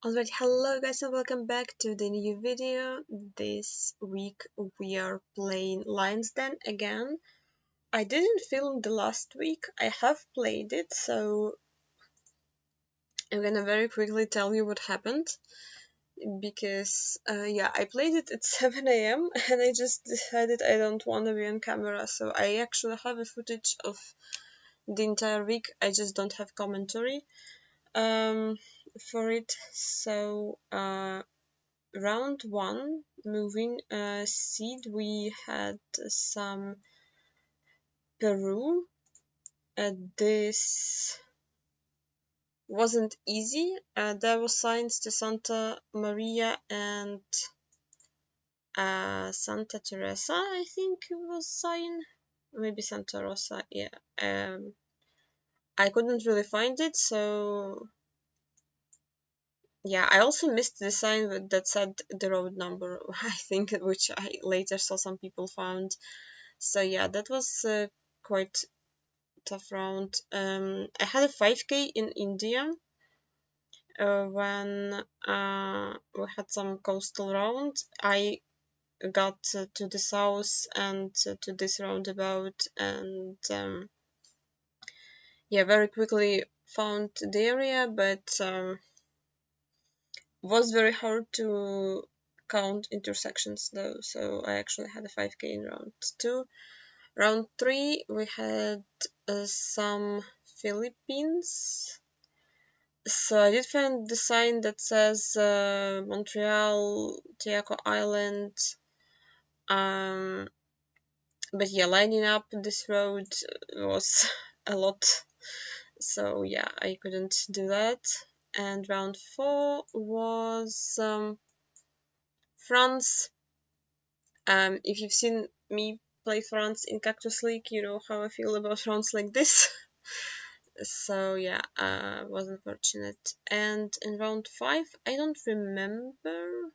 Alright, hello guys and welcome back to the new video. This week we are playing Lyons Den again. I didn't film the last week, I have played it, so I'm gonna very quickly tell you what happened. Because, yeah, I played it at 7 a.m. and I just decided I don't want to be on camera, so I actually have a footage of the entire week, I just don't have commentary for it. So, round one, moving seed, we had some Peru. This wasn't easy. There was signs to Santa Maria and Santa Teresa, I think it was sign. Maybe Santa Rosa, yeah. I couldn't really find it, so yeah, I also missed the sign that said the road number, I think, which I later saw some people found. So yeah, that was quite tough round. I had a 5K in India when we had some coastal round. I got to the south and to this roundabout, and yeah, very quickly found the area, but was very hard to count intersections though. So I actually had a 5K in round two. Round three, we had some Philippines. So I did find the sign that says Montreal, Tiaco Island. Um, but yeah, lining up this road was a lot. So yeah, I couldn't do that. And round four was France. If you've seen me play France in Cactus League, you know how I feel about France like this. So yeah, was unfortunate. And in round five, I don't remember.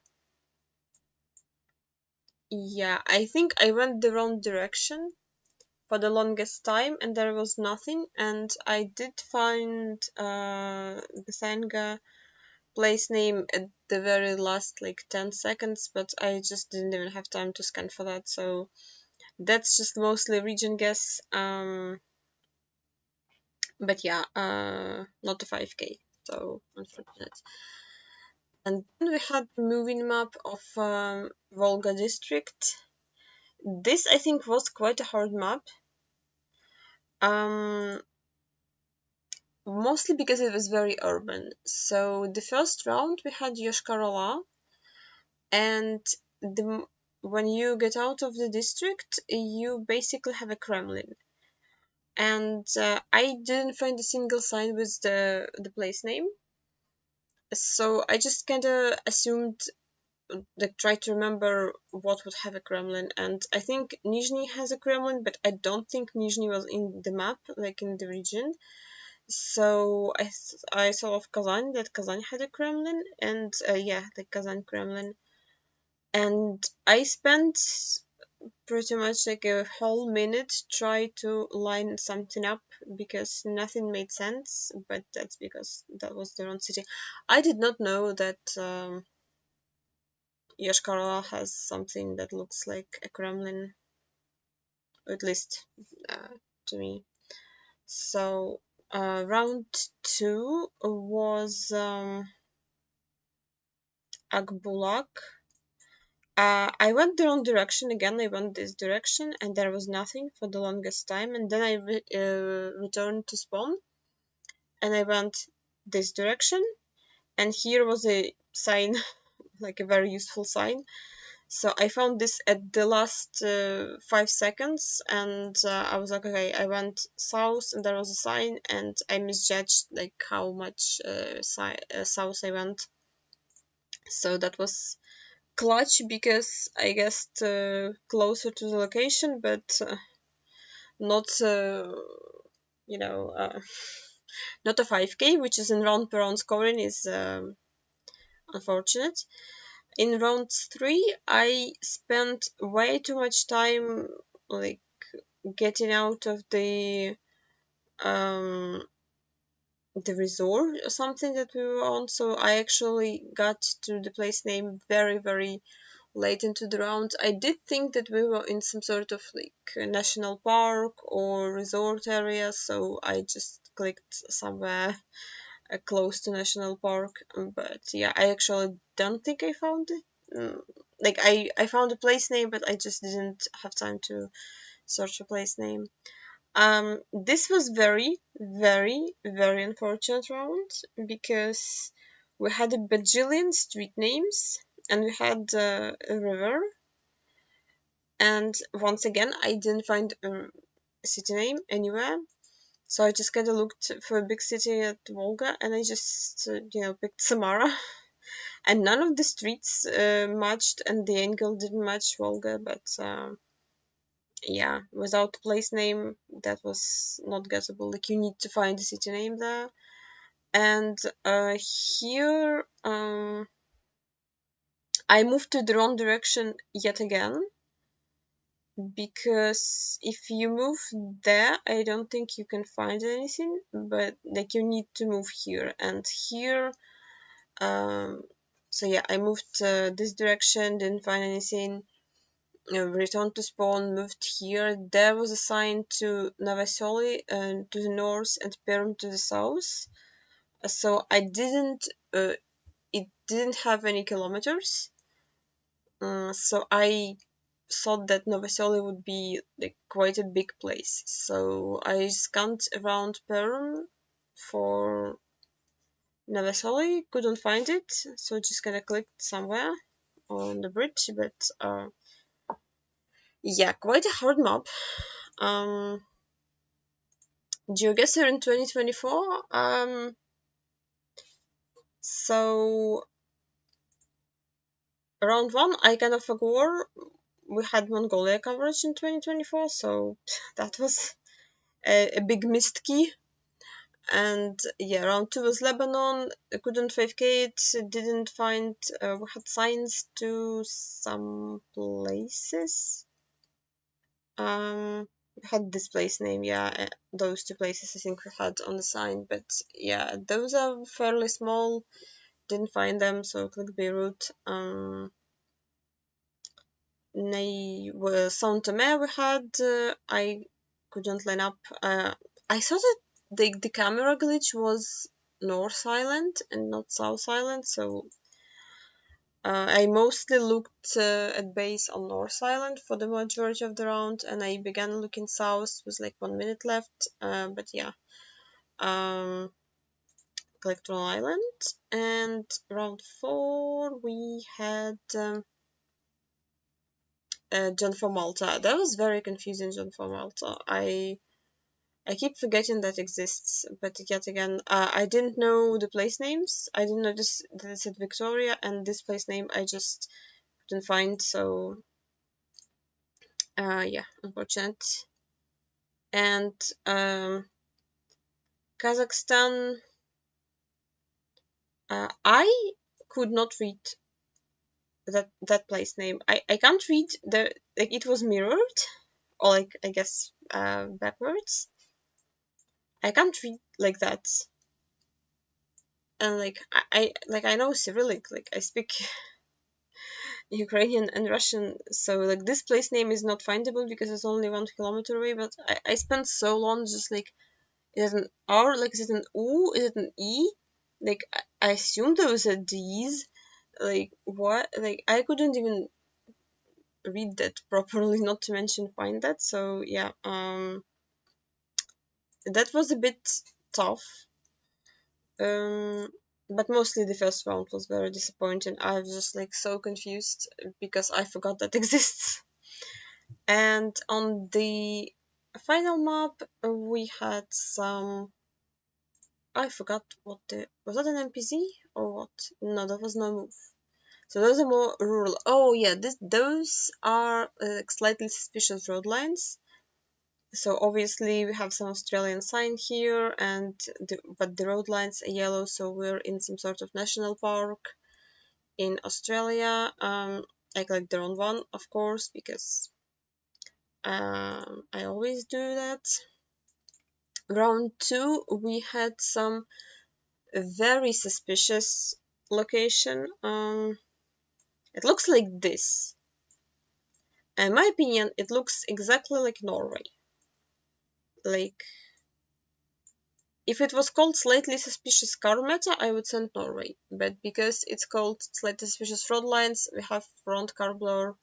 Yeah, I think I went the wrong direction for the longest time, and there was nothing. And I did find the Sangha place name at the very last, like 10 seconds, but I just didn't even have time to scan for that. So that's just mostly region guess. But yeah, not a 5K, so unfortunate. And then we had the moving map of Volga district. This I think was quite a hard map. Um, Mostly because it was very urban. So the first round we had Yoshkar-Ola, and when you get out of the district, you basically have a Kremlin. And I didn't find a single sign with the place name, so I just kind of assumed, like, try to remember what would have a Kremlin, and I think Nizhny has a Kremlin, but I don't think Nizhny was in the map, like in the region. So I saw of Kazan that Kazan had a Kremlin, and yeah, the Kazan Kremlin, and I spent pretty much like a whole minute try to line something up because nothing made sense, but that's because that was the wrong city. I did not know that Yoshkar has something that looks like a Kremlin, at least uh, to me. So round two was Agbulak. I went the wrong direction again. I went this direction, and there was nothing for the longest time. And then I returned to spawn, and I went this direction. And here was a sign, like a very useful sign. So I found this at the last 5 seconds, and I was like, okay, I went south, and there was a sign, and I misjudged like how much south I went. So that was clutch because I guessed closer to the location, but not, you know, not a 5K, which is in round per round scoring is unfortunate. In round three, I spent way too much time like getting out of the um, the resort or something that we were on. So I actually got to the place name very, very late into the round. I did think that we were in some sort of like a national park or resort area, so I just clicked somewhere close to national park. But yeah, I actually don't think I found it. Like I found a place name, but I just didn't have time to search a place name. This was very, very, very unfortunate round because we had a bajillion street names and we had a river. And once again, I didn't find a city name anywhere. So I just kind of looked for a big city at Volga and I just, picked Samara. And none of the streets matched and the angle didn't match Volga, but yeah, without place name, that was not gettable. Like you need to find the city name there. And here, I moved to the wrong direction yet again because if you move there, I don't think you can find anything. But like you need to move here and here. Um, so yeah, I moved this direction, didn't find anything. Returned to spawn, moved here. There was a sign to Navasoli to the north and Perm to the south. So I didn't. It didn't have any kilometers. So I thought that Novoseli would be like quite a big place. So I scanned around Perm for Novoseli, couldn't find it, so just kind of clicked somewhere on the bridge. But yeah, quite a hard map. Um, Geoguessr in 2024. So round one, I kind of forgot we had Mongolia coverage in 2024, so that was a big missed key. And yeah, round two was Lebanon. I couldn't 5k it, didn't find. We had signs to some places. We had this place name, yeah, those two places I think we had on the sign, but yeah, those are fairly small. Didn't find them, so click Beirut. Saint Tomé we had. I couldn't line up. I thought that the camera glitch was North Island and not South Island, so I mostly looked at base on North Island for the majority of the round, and I began looking south with like 1 minute left. But yeah, um, clicked on Island, and round four we had. John for Malta. That was very confusing, John for Malta. I keep forgetting that exists, but yet again, I didn't know the place names. I didn't know this that it said Victoria, and this place name I just couldn't find. So, yeah, unfortunate. And Kazakhstan, I could not read that place name. I can't read the like it was mirrored, or like I guess backwards. I can't read like that. And like I know Cyrillic, like I speak Ukrainian and Russian, so like this place name is not findable because it's only 1 kilometer away. But I spent so long just like, is it an R? Like is it an U? Is it an E? Like I assumed there was a D's. Like what? Like I couldn't even read that properly, not to mention find that. So yeah, that was a bit tough. But mostly the first round was very disappointing. I was just like so confused because I forgot that exists. And on the final map, we had some. I forgot what the was that an NPZ or what? No, that was no move. So those are more rural. Oh yeah, those are slightly suspicious road lines. So obviously we have some Australian sign here, but the road lines are yellow, so we're in some sort of national park in Australia. I clicked the wrong one, of course, because I always do that. Round 2, we had some very suspicious location. It looks like this. In my opinion, it looks exactly like Norway. Like, if it was called Slightly Suspicious Car Meta, I would send Norway. But because it's called Slightly Suspicious Road Lines, we have front car blur.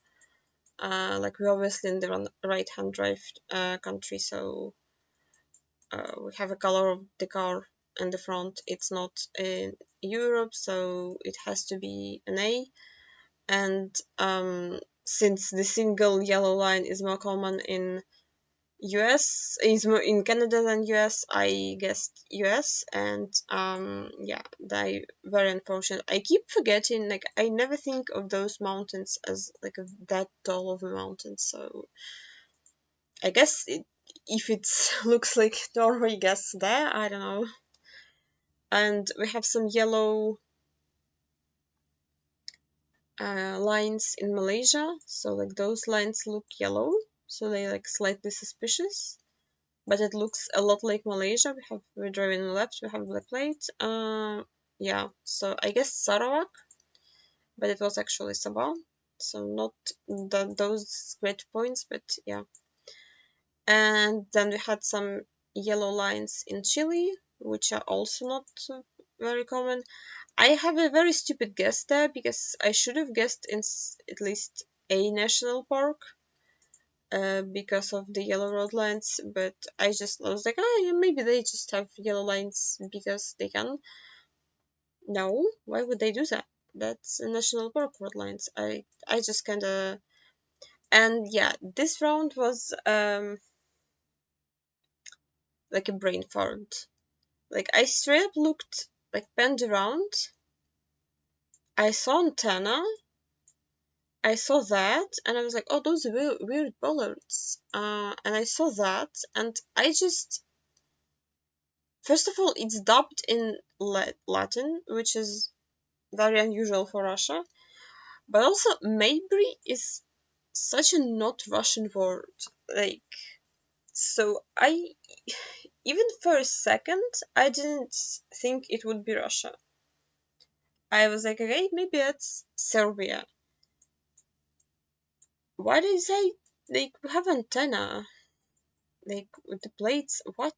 Like, we're obviously in the right-hand drive country, so we have a color of the car in the front. It's not in Europe, so it has to be an A. And since the single yellow line is more common in US, is more in Canada than US, I guessed US, and yeah, they very unfortunate. I keep forgetting, like, I never think of those mountains as like that tall of a mountain, so I guess if it looks like Norway, guess there, I don't know. And we have some yellow lines in Malaysia, so like those lines look yellow, so they like slightly suspicious, but it looks a lot like Malaysia. We're driving left, we have black plate. Yeah, so I guess Sarawak, but it was actually Sabah, so not those great points, but yeah. And then we had some yellow lines in Chile, which are also not very common. I have a very stupid guess there because I should have guessed in at least a national park because of the yellow road lines, but I was like, oh, yeah, maybe they just have yellow lines because they can. No, why would they do that? That's a national park road lines. I just kind of. And yeah, this round was like a brain fart. Like, I straight up looked, like, panned around. I saw antenna. I saw that, and I was like, oh, those are weird bollards. And I saw that, and I just. First of all, it's dubbed in Latin, which is very unusual for Russia. But also, Mayberry is such a not Russian word. Like, so even for a second, I didn't think it would be Russia. I was like, okay, maybe it's Serbia. Why did they say they have antenna? Like with the plates? What?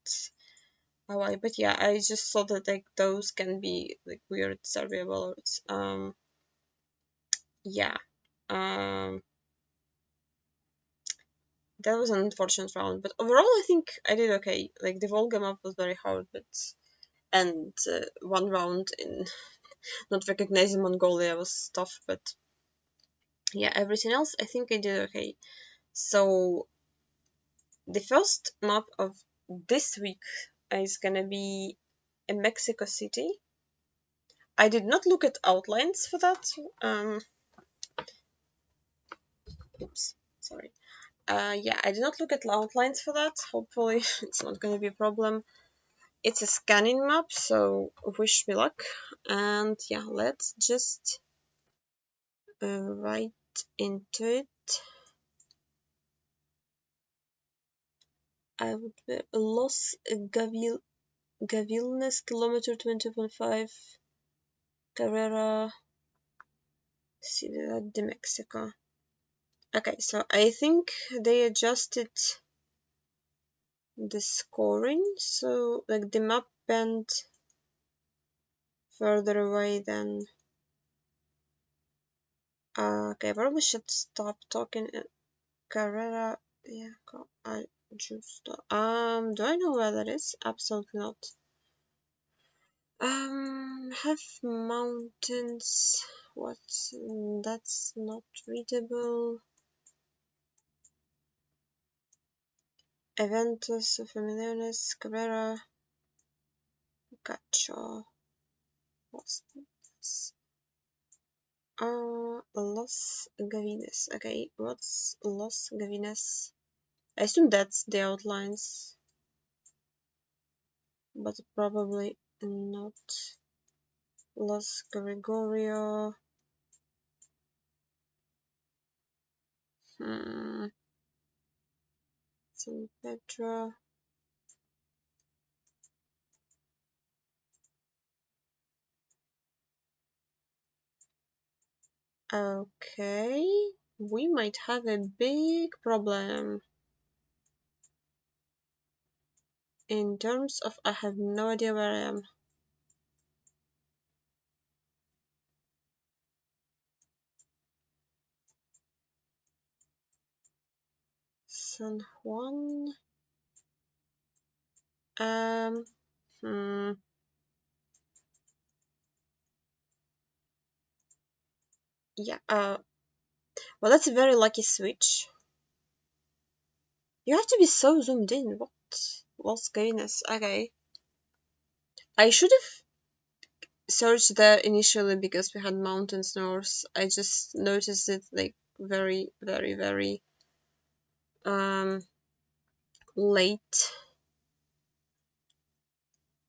Oh, but yeah, I just thought that like those can be like weird Serbia ballots. Yeah. Um, that was an unfortunate round, but overall I think I did okay. Like the Volga map was very hard, but and one round in not recognizing Mongolia was tough, but yeah, everything else I think I did okay. So the first map of this week is gonna be in Mexico City. I did not look at outlines for that. Oops, sorry. Yeah, I did not look at outlines for that. Hopefully, it's not gonna be a problem. It's a scanning map, so wish me luck. And yeah, let's just right into it. I would be Los Gavilanes, kilometer 20.5, Carrera, Ciudad de Mexico. Okay, so I think they adjusted the scoring, so like the map bent further away than. Okay, I probably should stop talking. Carrera, yeah, Justo. Do I know where that is? Absolutely not. Have mountains. What? That's not readable. Eventos, Familiares, Cabrera, Cacho. What's this? Los Gavines. Okay, what's Los Gavines? I assume that's the outlines, but probably not. Los Gregorio. San Pedro. Okay, we might have a big problem in terms of I have no idea where I am. San Juan. Um. Hmm. Yeah. Well, that's a very lucky switch. You have to be so zoomed in. What? Lost goodness. Okay. I should have searched that initially because we had mountains north. I just noticed it like very, very, very late.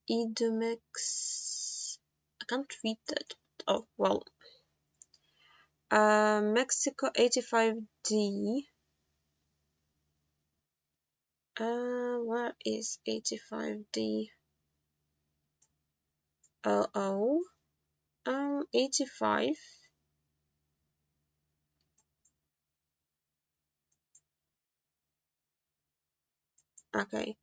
Edomix. I can't read that. Oh well. Mexico 85D. Where is 85D? Oh. 85. Okay.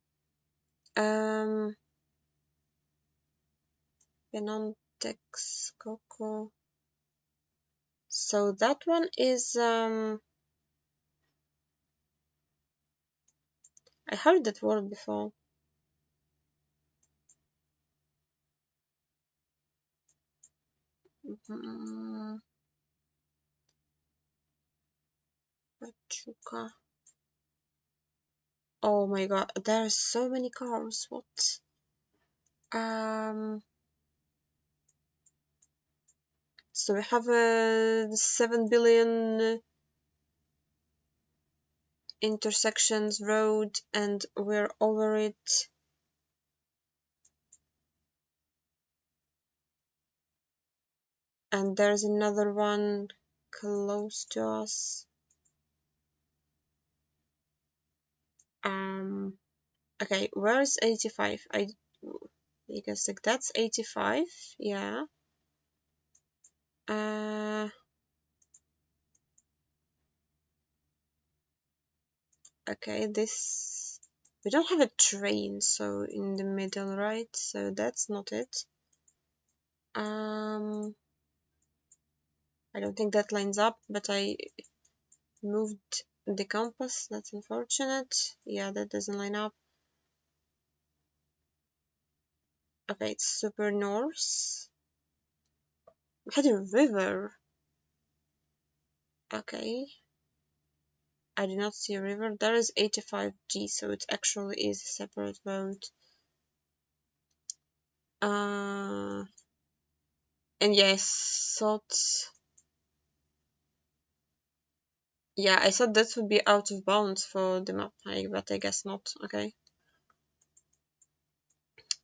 Penontex Coco. So that one is I heard that word before. Pachuca. Oh my god, there are so many cars. What? So we have a 7 billion intersections road and we're over it. And there's another one close to us. Okay, where is 85? I guess like that's 85. Yeah. Okay, this we don't have a train, so in the middle, right? So that's not it. I don't think that lines up, but I moved the compass. That's unfortunate. Yeah, that doesn't line up. Okay, it's super north. We had a river. Okay. I do not see a river. There is 85G, so it actually is a separate road. And yes, thought. Yeah, I thought that would be out of bounds for the map, but I guess not. Okay.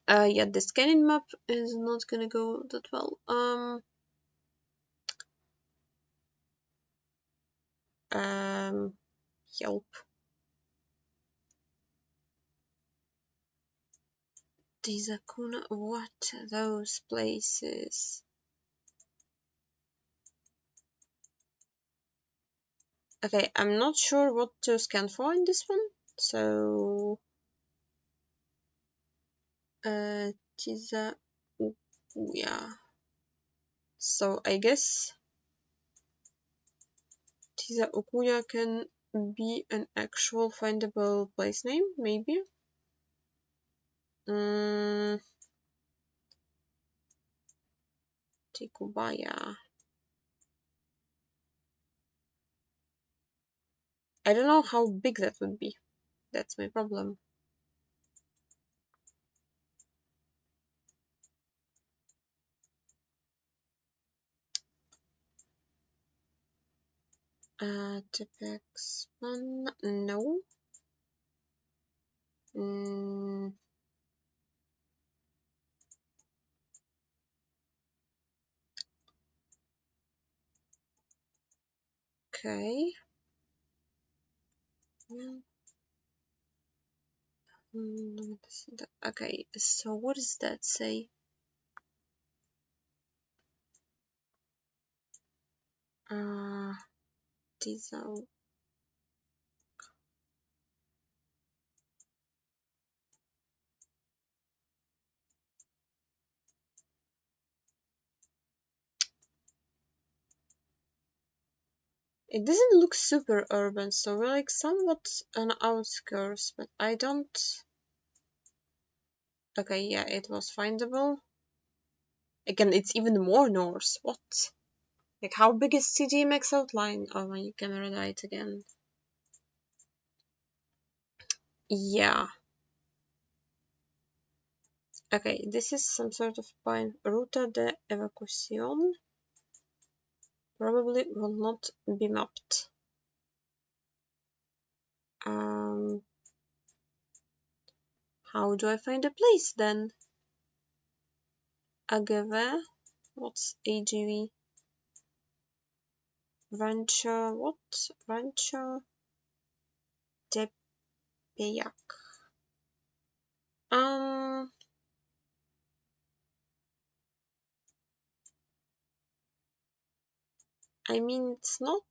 Yeah, the scanning map is not gonna go that well. Help. Tizacuna, what those places? Okay, I'm not sure what to scan for in this one. So, Tiza, yeah. So I guess Tiza Okuya can be an actual findable place name, maybe. Tikubaya. I don't know how big that would be. That's my problem. Tipex one, no. Okay. Okay, so what does that say? These are. It doesn't look super urban, so we're like somewhat on outskirts, but I don't. Okay, yeah, it was findable. Again, it's even more north. What? Like, how big is CDMX outline? Oh, my camera died again. Yeah. Okay, this is some sort of point. Ruta de evacuación. Probably will not be mapped. How do I find a place then? Agave. What's AGV? Rancho. What? Rancho Tepeyac. I mean, it's not.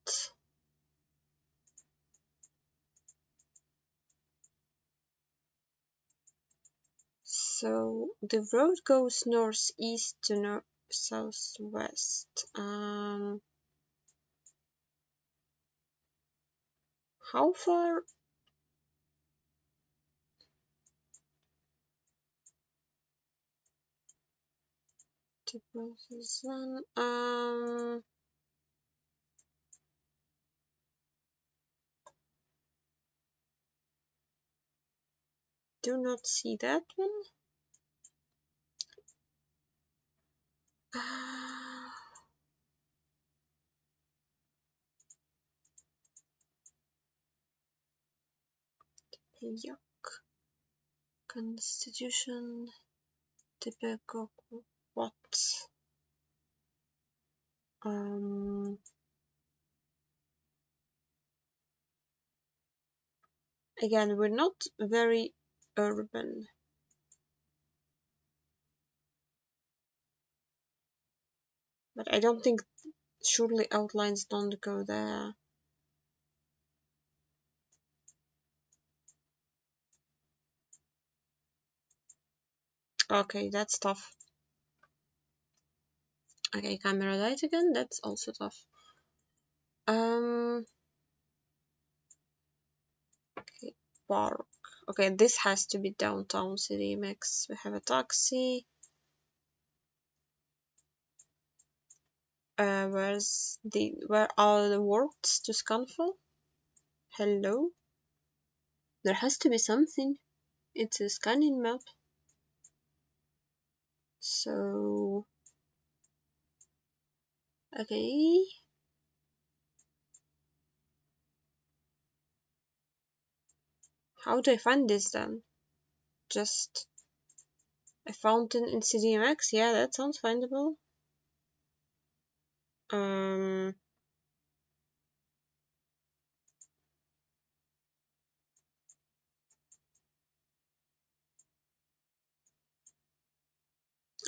So the road goes northeast to southwest. How far? To Brazil. Do not see that one. Yuck. Constitution. Typical. What? Again, we're not very urban. But I don't think, surely outlines don't go there. Okay, that's tough. Okay, camera light again, that's also tough. Okay, park. Okay, this has to be downtown city mix. We have a taxi. Where are the words to Scanful? Hello? There has to be something. It's a scanning map. So, okay. How do I find this then? Just a fountain in CDMX? Yeah, that sounds findable.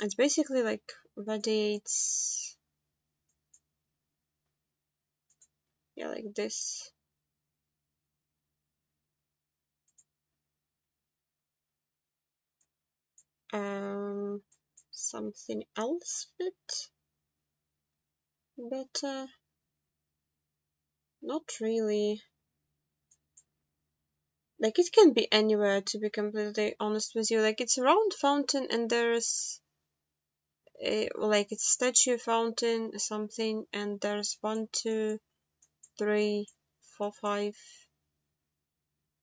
It's basically like radiates. Yeah, like this. Something else fit better? Not really. Like, it can be anywhere, to be completely honest with you. Like, it's a round fountain and there's like, it's statue fountain something, and there's 1, 2, 3, 4, 5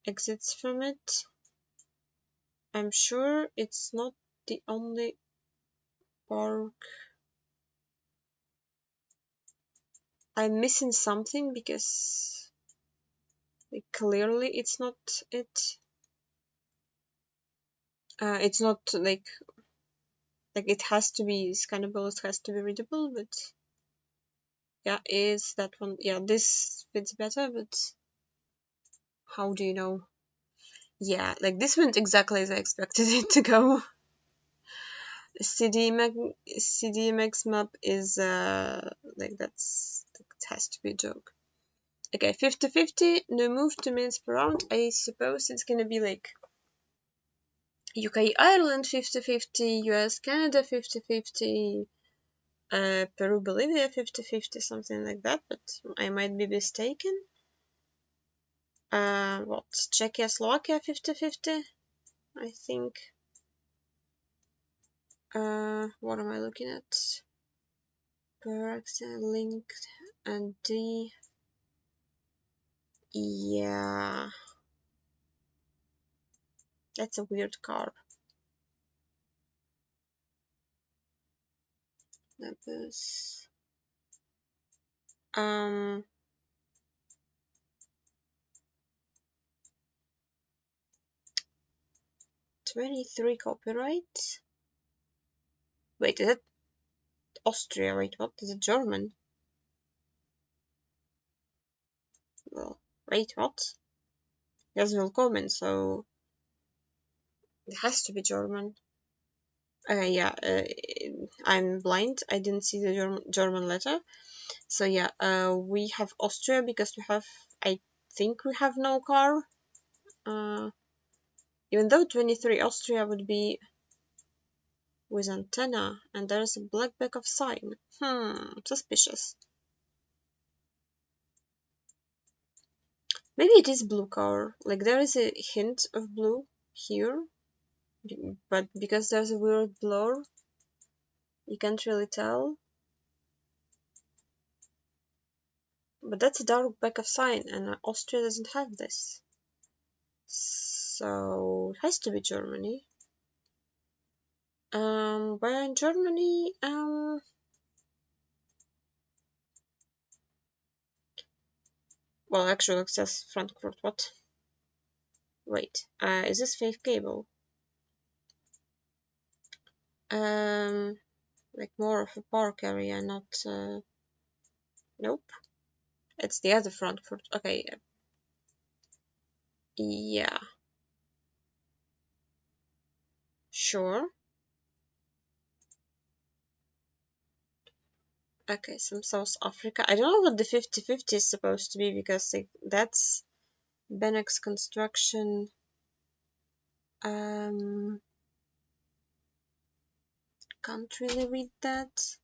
exits from it. I'm sure it's not the only park. I'm missing something because like, clearly it's not it. It's not like it has to be scannable, it has to be readable, but yeah, is that one? Yeah, this fits better, but how do you know? Yeah, like this went exactly as I expected it to go. CDMX map is like that's It has to be a joke. Okay, 50-50, no move 2 minutes per round. I suppose it's gonna be like UK Ireland 50-50, US Canada 50-50, Peru Bolivia 50-50, something like that, but I might be mistaken. What? Czechia Slovakia 50-50, I think. What am I looking at? Linked and D. Yeah, that's a weird car. That was 23 copyright. Wait, is it Austria? Wait, what? Is it German? Well, wait, what? Yes, willkommen, so it has to be German. Yeah, I'm blind. I didn't see the German letter. So yeah, we have Austria because we have, I think we have no car. Even though 23 Austria would be with antenna, and there's a black back of sign. Suspicious. Maybe it is blue car. Like there is a hint of blue here, but because there's a weird blur, you can't really tell. But that's a dark back of sign, and Austria doesn't have this. So it has to be Germany. Where in Germany? Well, actually, it says Frankfurt. What? Wait, is this fake cable? Like more of a park area, not. Nope. It's the other Frankfurt. Okay. Yeah. Sure. Okay, some South Africa. I don't know what the 50-50 is supposed to be because like, that's Benex Construction. Can't really read that.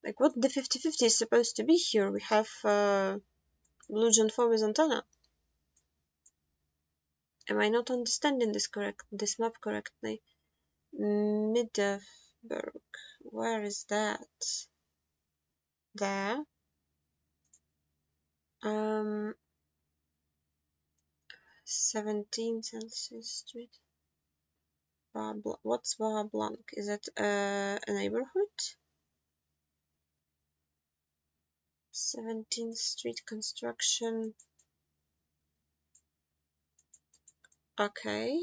Like what the 50-50 is supposed to be here. We have Blue John 4 with antenna. Am I not understanding this map correctly? Middelburg. Where is that? There. 17 Celsius Street. What's Bar Blanc? Is that a neighborhood? 17th Street construction. Okay.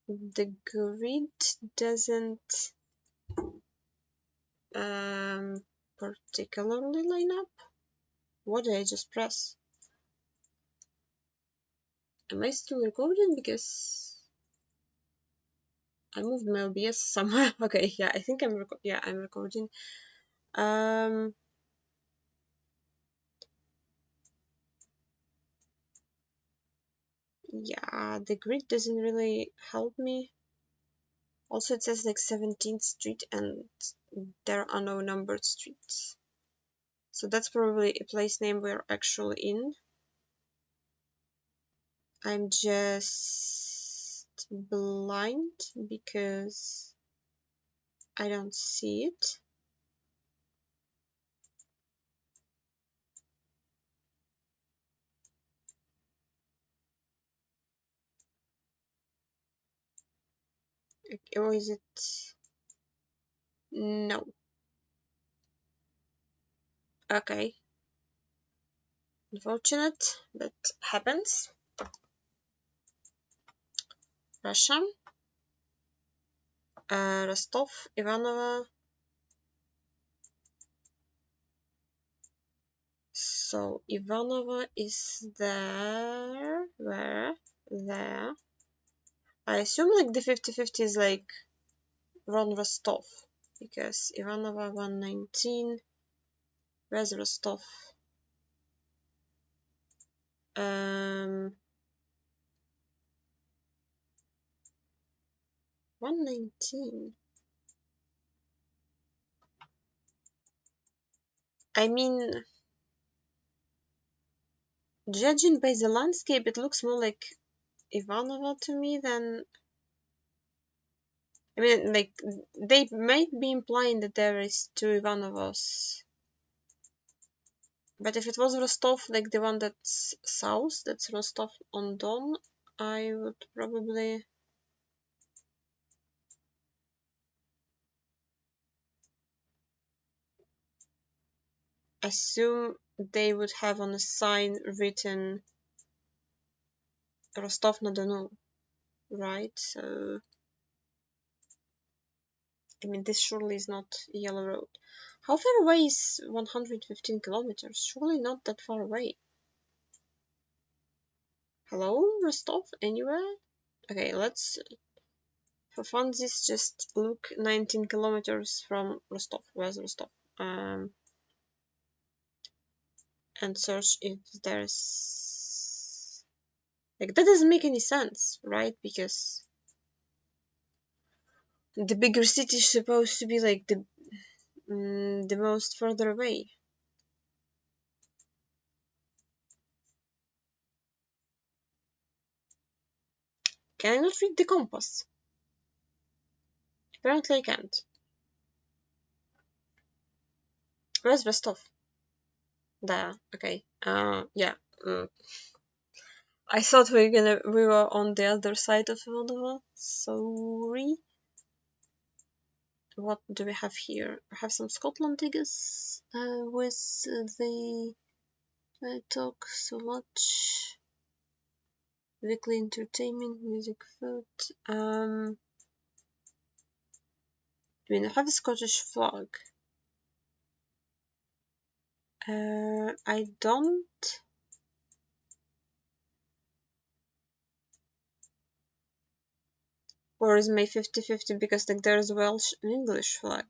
The grid doesn't particularly line up. What did I just press? Am I still recording? Because I moved my OBS somewhere. Okay, yeah, I think I'm recording. Yeah, the grid doesn't really help me. Also, it says like 17th Street and there are no numbered streets. So that's probably a place name we're actually in. I'm just blind because I don't see it. Or is it? No. Okay. Unfortunate, but happens. Russia. Rostov, Ivanovo. So Ivanovo is there. Where? There. I assume like the 50-50 is like Ron Rostov. because Ivanova 119. Where's Rostov? 119. I mean, judging by the landscape, it looks more like Ivanova to me than. I mean, like, they might be implying that there is two Ivanovas. But if it was Rostov, like the one that's south, that's Rostov on Don, I would probably assume they would have on a sign written Rostov-na-Donu, right? So, I mean, this surely is not a yellow road. How far away is 115 kilometers? Surely not that far away. Hello, Rostov? Anywhere? Okay, let's, for funsies, just look 19 kilometers from Rostov. Where's Rostov? And search if there's, like, that doesn't make any sense, right? Because the bigger city is supposed to be like the most further away. Can I not read the compass? Apparently I can't. Where's Rostov? There. Okay. Yeah. I thought we were on the other side of Moldova. Sorry. What do we have here? We have some Scotland, I guess, with the talk so much. Weekly entertainment, music, food. We have a Scottish flag. I don't. Or is May 50-50 because like there's Welsh and English flag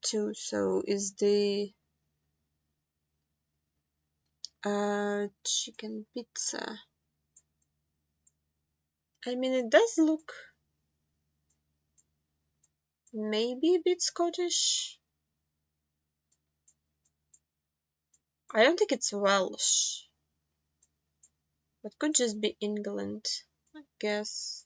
too. So is the chicken pizza. I mean, it does look maybe a bit Scottish. I don't think it's Welsh, but could just be England, I guess.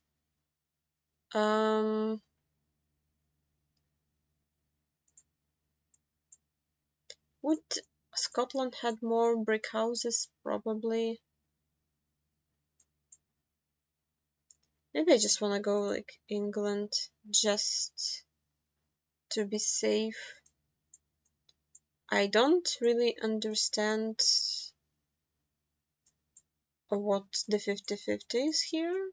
Would Scotland had more brick houses? Probably. Maybe I just want to go like England just to be safe. I don't really understand what the 50-50 is here.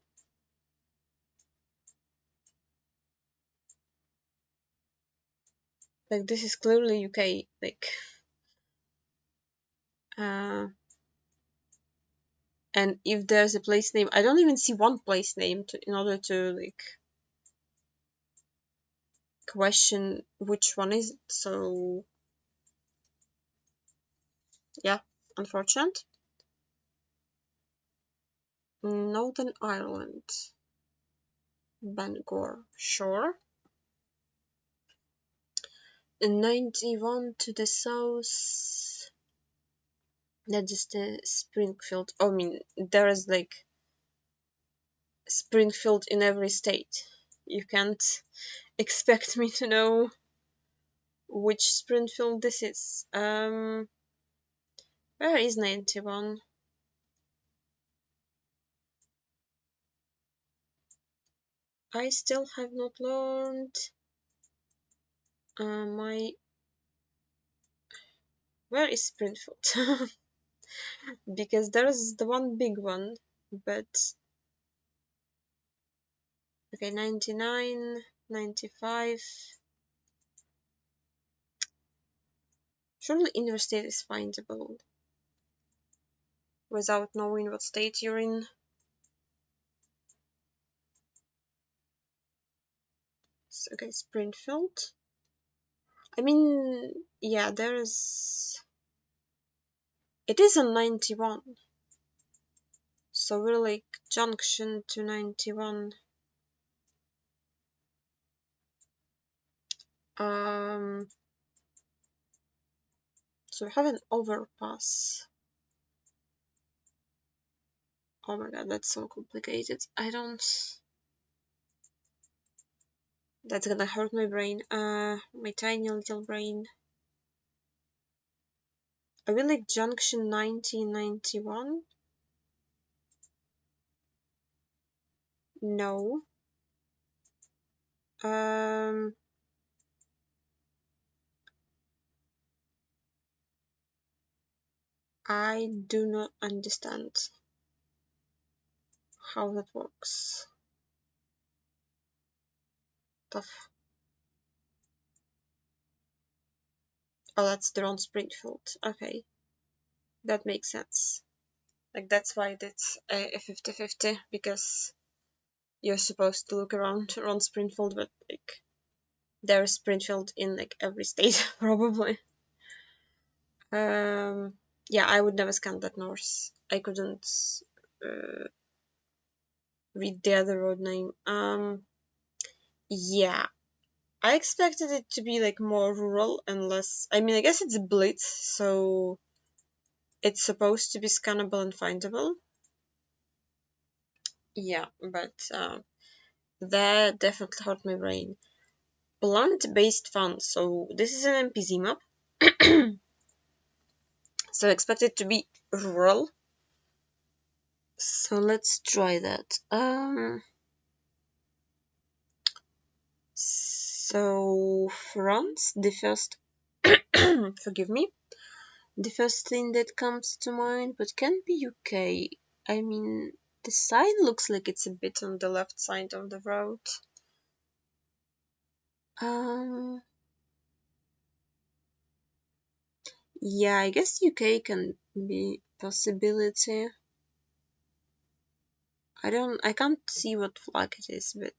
Like, this is clearly UK, like, and if there's a place name, I don't even see one place name in order to, like, question which one is it, so, yeah, unfortunate. Northern Ireland. Bangor, sure. 91 to the south. That's just Springfield. Oh, I mean, there is like Springfield in every state. You can't expect me to know which Springfield this is. Where is 91? I still have not learned my. Where is Springfield? Because there's the one big one, but okay, 99, 95. Surely interstate is findable without knowing what state you're in. Okay, Springfield. I mean, yeah, there is. It is on 91. So we're like junction to 91. So we have an overpass. Oh my god, that's so complicated. I don't. That's gonna hurt my brain. My tiny little brain. Are we like junction 1991? No. I do not understand how that works. Tough. Oh, that's the wrong Springfield. Okay. That makes sense. Like, that's why it's a 50-50, because you're supposed to look around Springfield, but like, there's Springfield in like every state, probably. Yeah, I would never scan that north. I couldn't read the other road name. Yeah, I expected it to be like more rural and less. I mean, I guess it's Blitz, so it's supposed to be scannable and findable. Yeah, but that definitely hurt my brain. Plant-based fun. So this is an NPZ map. So expect it to be rural. So let's try that. So France, the first forgive me. The first thing that comes to mind, but can be UK. I mean, the sign looks like it's a bit on the left side of the road. Yeah, I guess UK can be possibility. I can't see what flag it is, but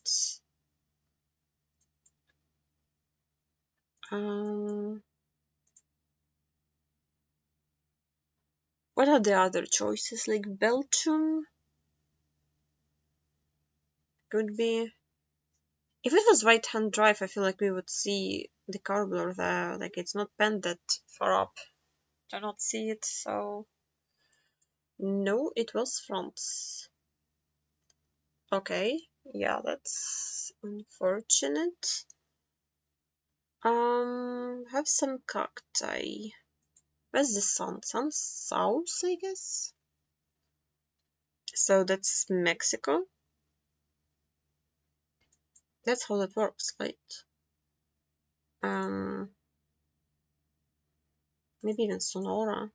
what are the other choices? Like Belgium could be. If it was right-hand drive, I feel like we would see the car blur there. Like, it's not penned that far up. Do not see it, so no, it was France. Okay, yeah, that's unfortunate. Have some cacti. Where's the sun? Sun south, I guess. So that's Mexico. That's how it works, right? Maybe even Sonora.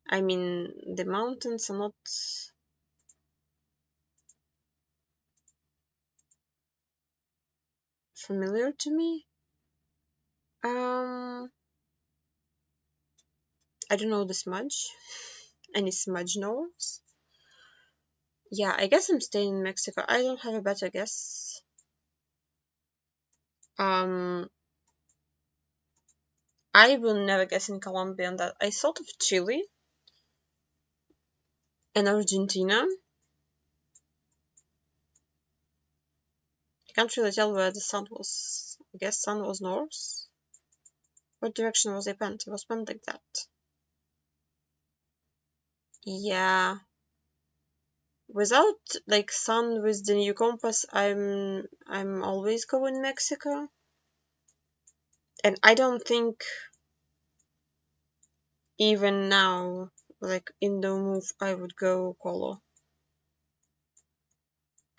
I mean, the mountains are not familiar to me. I don't know the smudge. Any smudge knows? Yeah, I guess I'm staying in Mexico. I don't have a better guess. I will never guess in Colombia on that. I thought of Chile and Argentina. I can't really tell where the sun was. I guess sun was north. What direction was it bent? It was bent like that. Yeah. Without like sun with the new compass, I'm always going Mexico. And I don't think even now, like in the move, I would go Colo.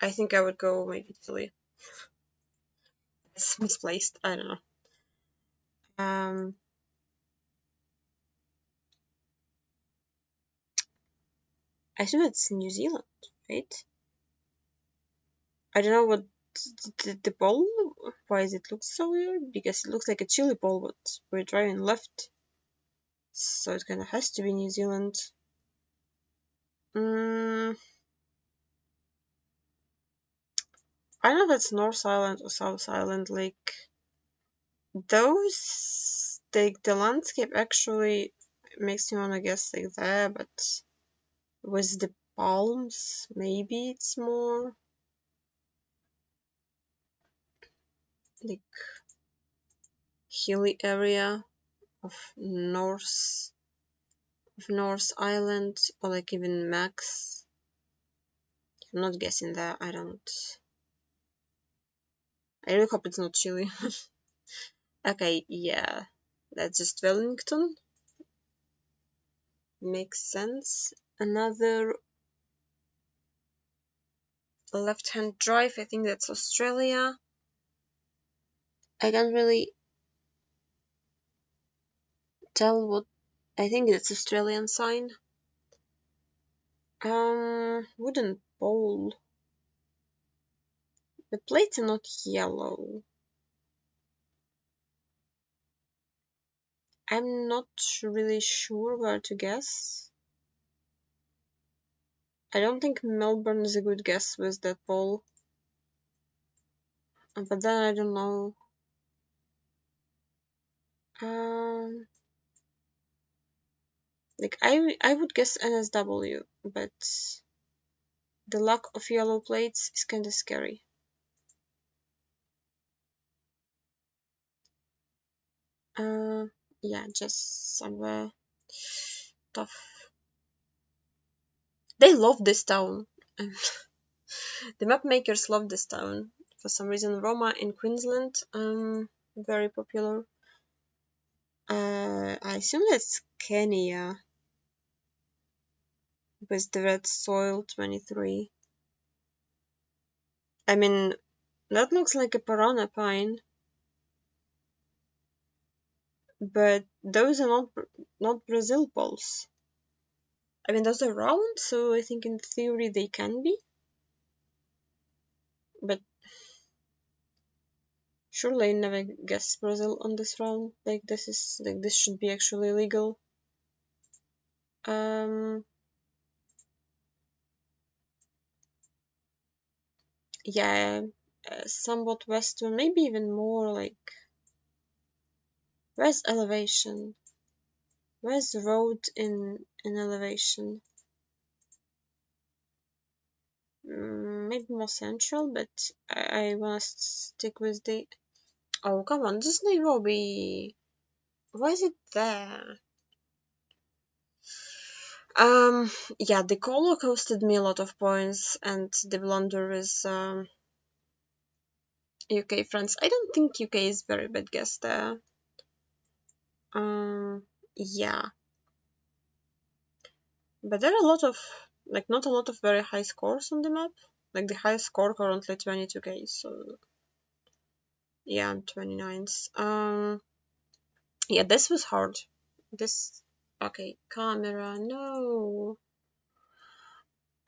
I think I would go maybe Chile. It's misplaced. I don't know. I assume it's New Zealand, right? I don't know what the ball. Why does it look so weird? Because it looks like a chili ball, but we're driving left, so it kind of has to be New Zealand. I don't know if it's North Island or South Island. Like those, the landscape actually makes me wanna guess like there, but with the palms, maybe it's more like hilly area of North Island, or like even Max. I'm not guessing that. I really hope it's not Chile. Okay, yeah, that's just Wellington. Makes sense. Another left-hand drive. I think that's Australia. I can't really tell what. I think that's Australian sign. Wooden pole. The plates are not yellow. I'm not really sure where to guess. I don't think Melbourne is a good guess with that pole. But then I don't know. Like I would guess NSW, but the lack of yellow plates is kinda scary. Yeah, just somewhere tough. They love this town. The map makers love this town for some reason. Roma in Queensland, very popular. I assume that's Kenya with the red soil 23. I mean, that looks like a piranha pine, but those are not Brazil poles. I mean, those are round, so I think in theory they can be, but surely I never guess Brazil on this round. Like this should be actually legal. Yeah, somewhat western, maybe even more like where's elevation? Where's the road in elevation? Maybe more central, but I wanna stick with the. Oh come on, just Nairobi. Why is it there? Yeah, the caller costed me a lot of points, and the blunder is UK France. I don't think UK is very bad guess there. Yeah, but there are a lot of like not a lot of very high scores on the map. Like the highest score currently 22k. So yeah, 29s. Yeah, this was hard. This okay, camera, no.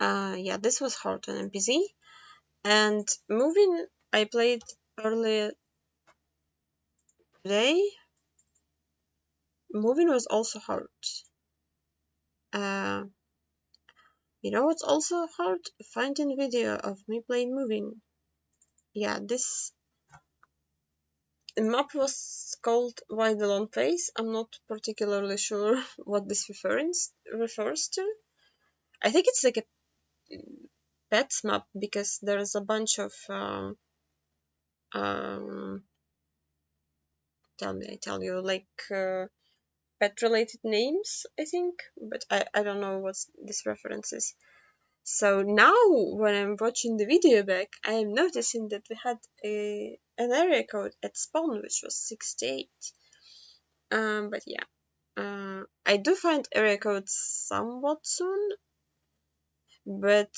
Yeah, this was hard on NPZ. And moving, I played earlier today. Moving was also hard. Uh, you know what's also hard? Finding video of me playing moving. Yeah, this map was called Why the Long Place. I'm not particularly sure what this refers to. I think it's like a pets map because there's a bunch of um I tell you like pet related names, I think, but I don't know what this reference is. So now when I'm watching the video back, I am noticing that we had an area code at spawn which was 68. But yeah. I do find area codes somewhat soon, but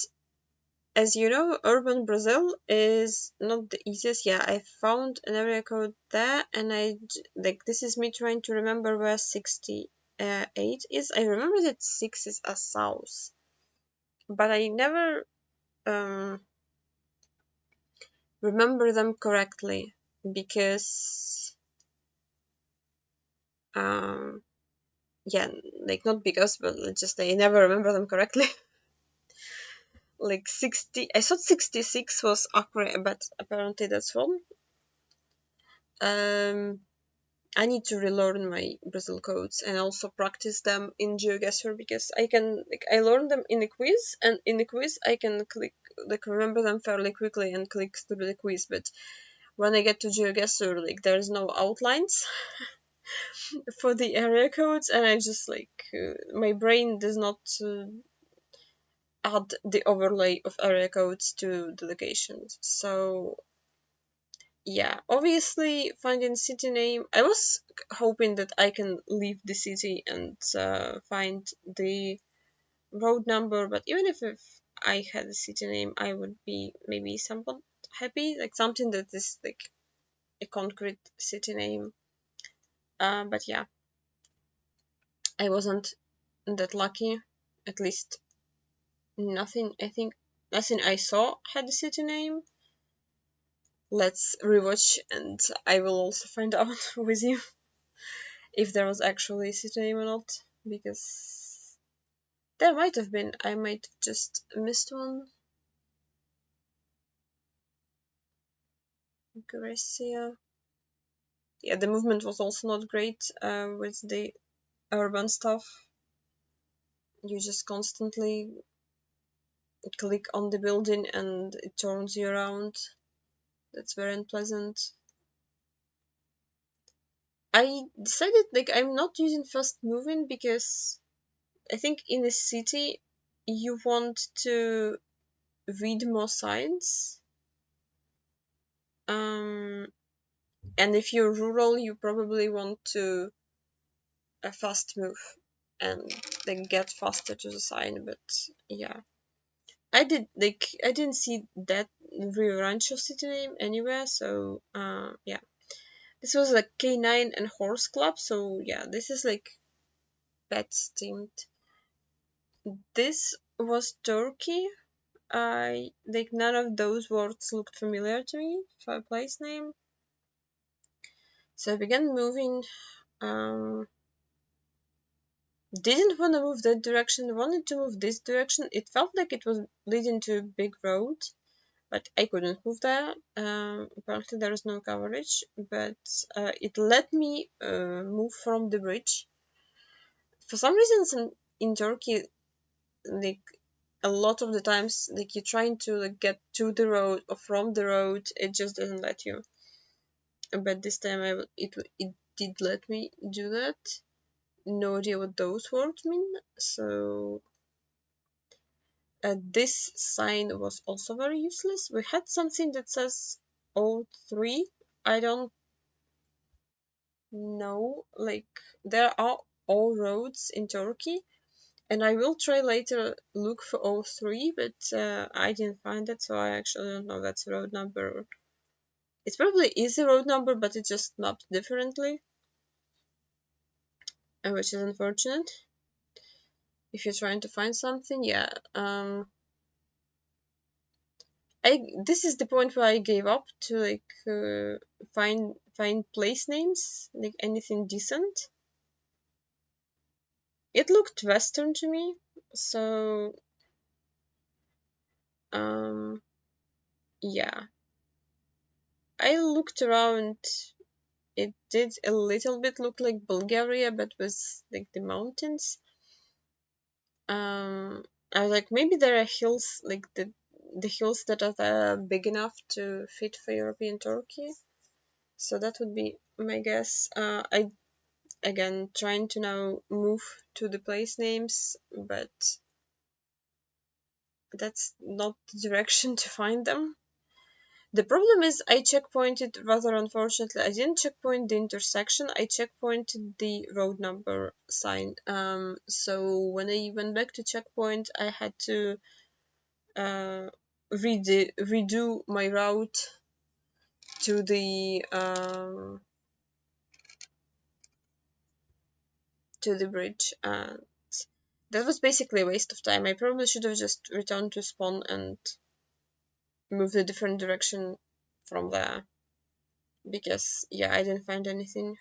as you know, urban Brazil is not the easiest. Yeah, I found an area code there, and like this is me trying to remember where 68 is. I remember that 6 is a south, but I never remember them correctly because um yeah, like not because, but just I never remember them correctly. like 60. I thought 66 was accurate, but apparently that's wrong. I need to relearn my Brazil codes and also practice them in Geoguessr, because I learned them in a quiz, and in the quiz I can remember them fairly quickly and click through the quiz. But when I get to Geoguessr, there's no outlines for the area codes, and I just my brain does not add the overlay of area codes to the locations. So yeah, obviously finding city name, I was hoping that I can leave the city and find the road number, but even if I had a city name, I would be maybe somewhat happy, something that is a concrete city name. But yeah, I wasn't that lucky. At least I think nothing I saw had a city name. Let's rewatch, and I will also find out with you if there was actually a city name or not, because there might have been. I might have just missed one. Gracia. Yeah, the movement was also not great with the urban stuff. You just constantly click on the building and it turns you around. That's very unpleasant. I decided I'm not using fast moving because I think in a city you want to read more signs. And if you're rural, you probably want to a fast move and get faster to the sign. But yeah, I didn't see that Rio Rancho city name anywhere. So yeah, this was like K9 and Horse Club. So yeah, this is pets themed. This was Turkey. I none of those words looked familiar to me for a place name. So I began moving. Didn't want to move that direction, wanted to move this direction. It felt like it was leading to a big road, but I couldn't move there. Apparently there is no coverage, but it let me move from the bridge. For some reason in Turkey, like a lot of the times, you're trying to get to the road or from the road, it just doesn't let you. But this time it did let me do that. No idea what those words mean. So this sign was also very useless. We had something that says O3. I don't know. There are all roads in Turkey, and I will try later look for O3, but I didn't find it, so I actually don't know that's a road number. It probably is a road number, but it's just mapped differently, which is unfortunate. If you're trying to find something, yeah. This is the point where I gave up to find place names, anything decent. It looked western to me, so yeah. I looked around. It did a little bit look like Bulgaria, but with the mountains. I was like, maybe there are hills, the hills that are big enough to fit for European Turkey. So that would be my guess. I again trying to now move to the place names, but that's not the direction to find them. The problem is I checkpointed, rather unfortunately. I didn't checkpoint the intersection. I checkpointed the road number sign. So when I went back to checkpoint, I had to redo my route to the bridge, and that was basically a waste of time. I probably should have just returned to spawn and moved a different direction from there, because yeah, I didn't find anything.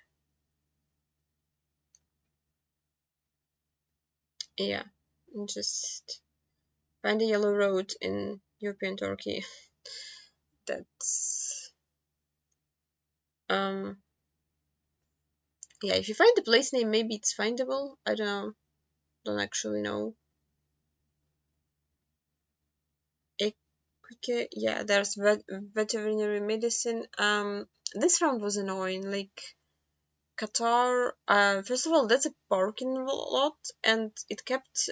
Yeah, just Find a yellow road in European Turkey. That's yeah. If you find the place name, maybe it's findable. I don't know. Don't actually know. Okay, yeah, there's veterinary medicine. This round was annoying. Like Qatar, first of all, that's a parking lot, and it kept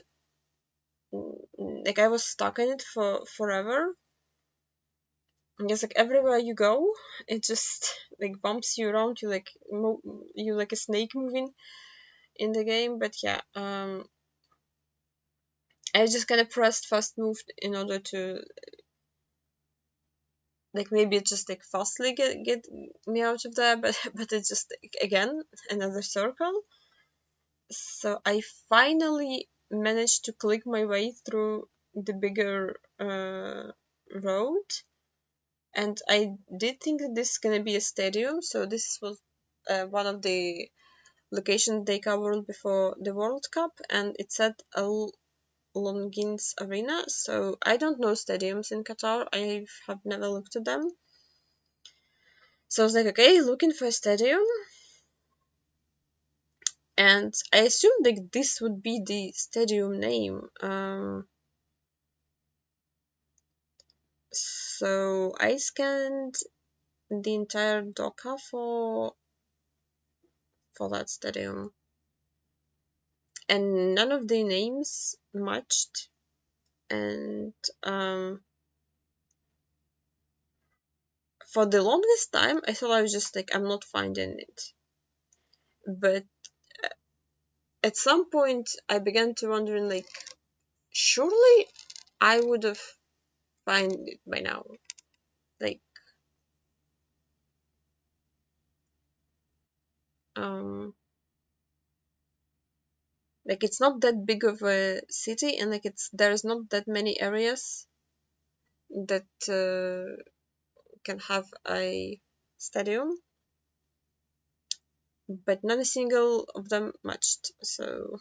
like I was stuck in it for forever. And just like everywhere you go, it just like bumps you around. You like you like a snake moving in the game. But yeah, I just kind of pressed fast move in order to like maybe it just like fastly get me out of there, but it's just like, again another circle. So I finally managed to click my way through the bigger road, and I did think that this is gonna be a stadium. So this was one of the locations they covered before the World Cup, and it said Al Longines Arena. So I don't know stadiums in Qatar. I have never looked at them. So I was like, okay, looking for a stadium, and I assumed like this would be the stadium name. So I scanned the entire Docker for that stadium, and none of the names matched. And for the longest time, I thought I was just like, I'm not finding it. But at some point, I began to wondering like, surely I would have find it by now. Like, um, like it's not that big of a city, and like there's not that many areas that can have a stadium, but not a single of them matched. So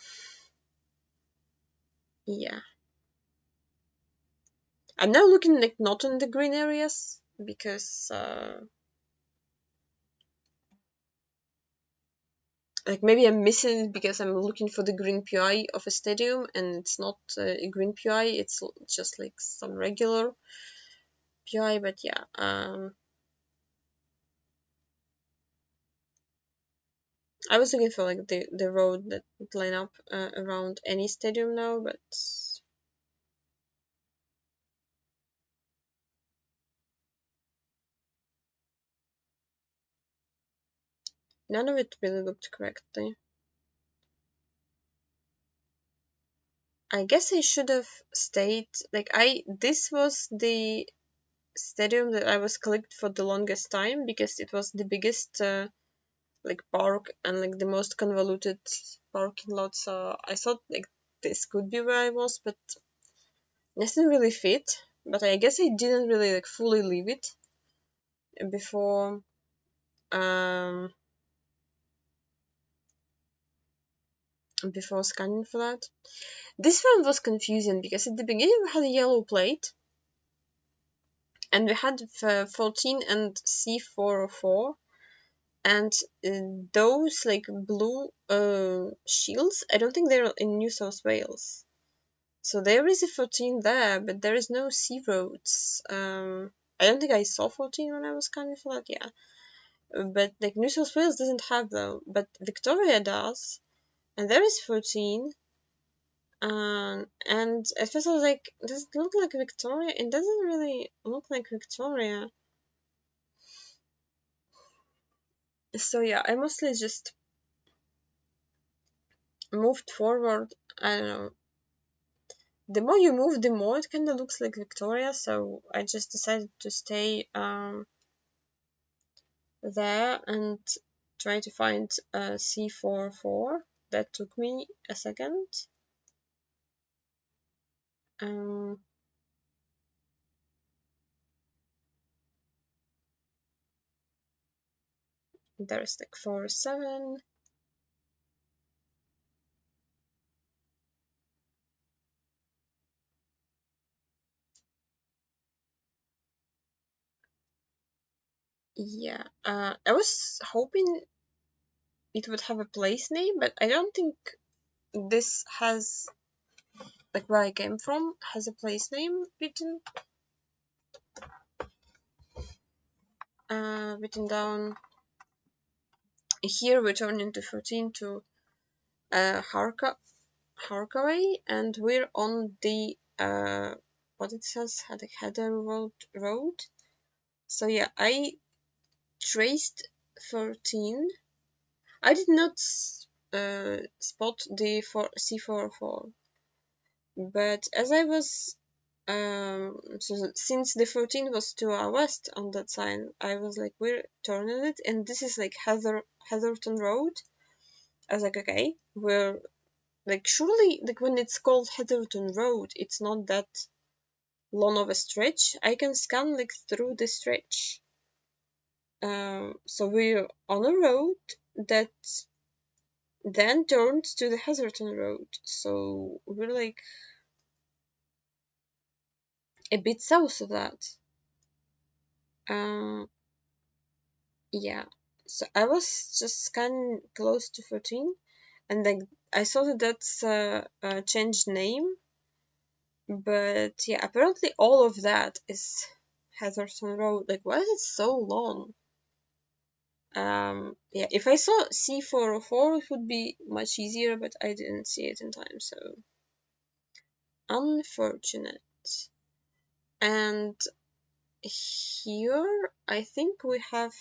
yeah, I'm now looking like not in the green areas because like maybe I'm missing it because I'm looking for the green PI of a stadium, and it's not a green PI. It's just like some regular PI. But yeah, I was looking for like the road that would line up around any stadium now, but none of it really looked correctly. I guess I should have stayed like this was the stadium that I was clicked for the longest time because it was the biggest like park and like the most convoluted parking lot. So I thought like this could be where I was, but nothing really fit. But I guess I didn't really like fully leave it before um before scanning for that. This one was confusing because at the beginning we had a yellow plate and we had 14 and C404, and those like blue shields, I don't think they're in New South Wales. So there is a 14 there, but there is no C roads. I don't think I saw 14 when I was scanning for that, yeah. But like New South Wales doesn't have them, but Victoria does, and there is 14. And at first I was like, does it look like Victoria? It doesn't really look like Victoria. So yeah, I mostly just moved forward. I don't know. The more you move, the more it kind of looks like Victoria. So I just decided to stay there and try to find C44. That took me a second. Um, there's like 4-7. Yeah. I was hoping it would have a place name, but I don't think this has, like, where I came from has a place name written down. Here we turn into 14 to Harkaway, and we're on the what it says, had a header road. So yeah, I traced 13. I did not spot the C404, but as I was so since the 14 was to our west on that sign, I was like, we're turning it, and this is like Heatherton Road. I was like, okay, we're like, surely, like, when it's called Heatherton Road, it's not that long of a stretch. I can scan like through the stretch. So we're on a road that then turns to the Heatherton Road. So we're like a bit south of that. Um, yeah. So I was just scanning close to 14, and then I saw that that's a changed name. But yeah, apparently all of that is Heatherton Road. Like, why is it so long? Yeah, if I saw C404, it would be much easier, but I didn't see it in time, so unfortunate. And here, I think we have.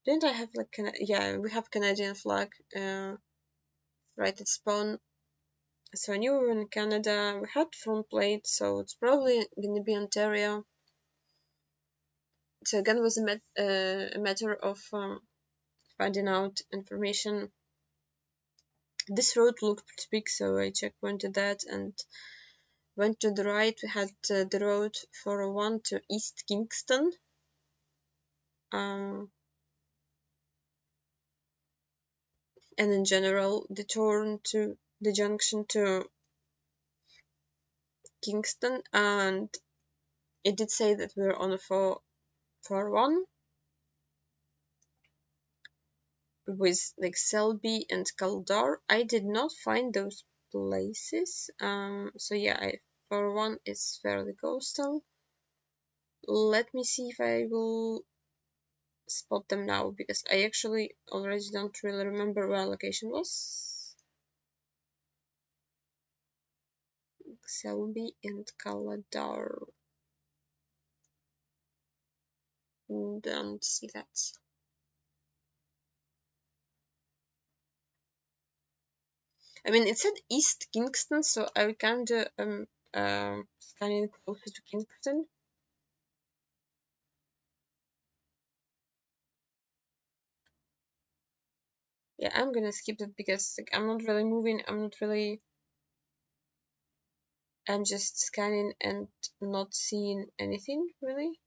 Didn't I have like yeah, we have Canadian flag right at spawn. So I knew we were in Canada. We had front plate, so it's probably gonna be Ontario. So again, it was a matter of finding out information. This road looked pretty big, so I checkpointed that and went to the right. We had the road 401 to East Kingston. And in general, the turn to the junction to Kingston, and it did say that we were on a 441 with like Selby and Kildare. I did not find those places. So yeah, 401 is fairly coastal. Let me see if I will spot them now, because I actually already don't really remember where location was. Selby and Kildare. Don't see that. I mean, it said East Kingston, so I kinda scanning closer to Kingston. Yeah, I'm gonna skip it because like I'm not really moving. I'm just scanning and not seeing anything really.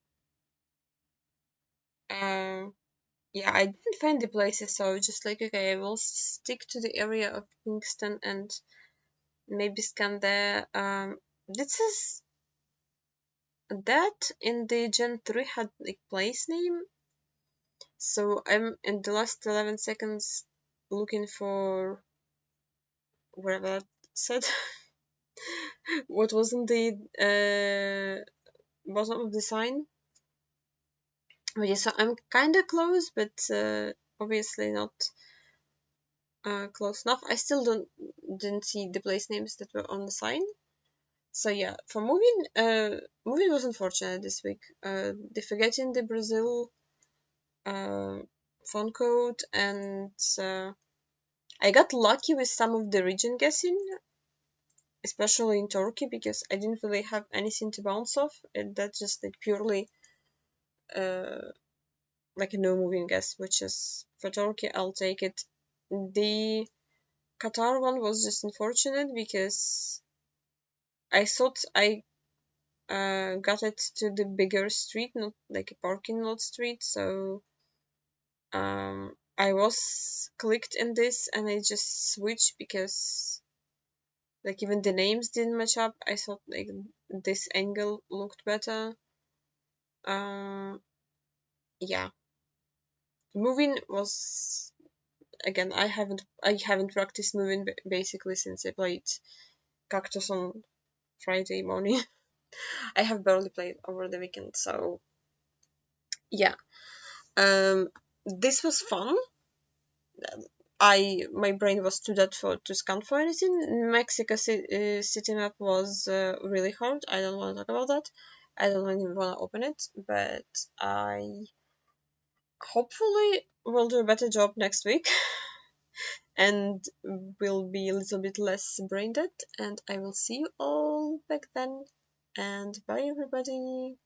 Yeah, I didn't find the places, so I was just like, okay, I will stick to the area of Kingston and maybe scan there. This is that in the Gen 3 had like place name, so I'm in the last 11 seconds looking for whatever that said. What wasn't the bottom of the sign? But yeah, so I'm kinda close, but obviously not close enough. I still didn't see the place names that were on the sign. So yeah, for moving was unfortunate this week. They forgetting the Brazil uh, phone code, and I got lucky with some of the region guessing, especially in Turkey, because I didn't really have anything to bounce off. And that's just like purely uh, like a no moving guess, which is for Turkey, I'll take it. The Qatar one was just unfortunate because I thought I got it to the bigger street, not like a parking lot street. So I was clicked in this and I just switched because like even the names didn't match up. I thought like this angle looked better. yeah, moving was, again, I haven't practiced moving basically since I played Cactus on Friday morning. I have barely played over the weekend, so yeah. Um, this was fun. My brain was too dead to scan for anything. Mexico City map was really hard. I don't want to talk about that. I don't even want to open it, but I hopefully will do a better job next week and will be a little bit less brain dead. And I will see you all back then. And bye, everybody.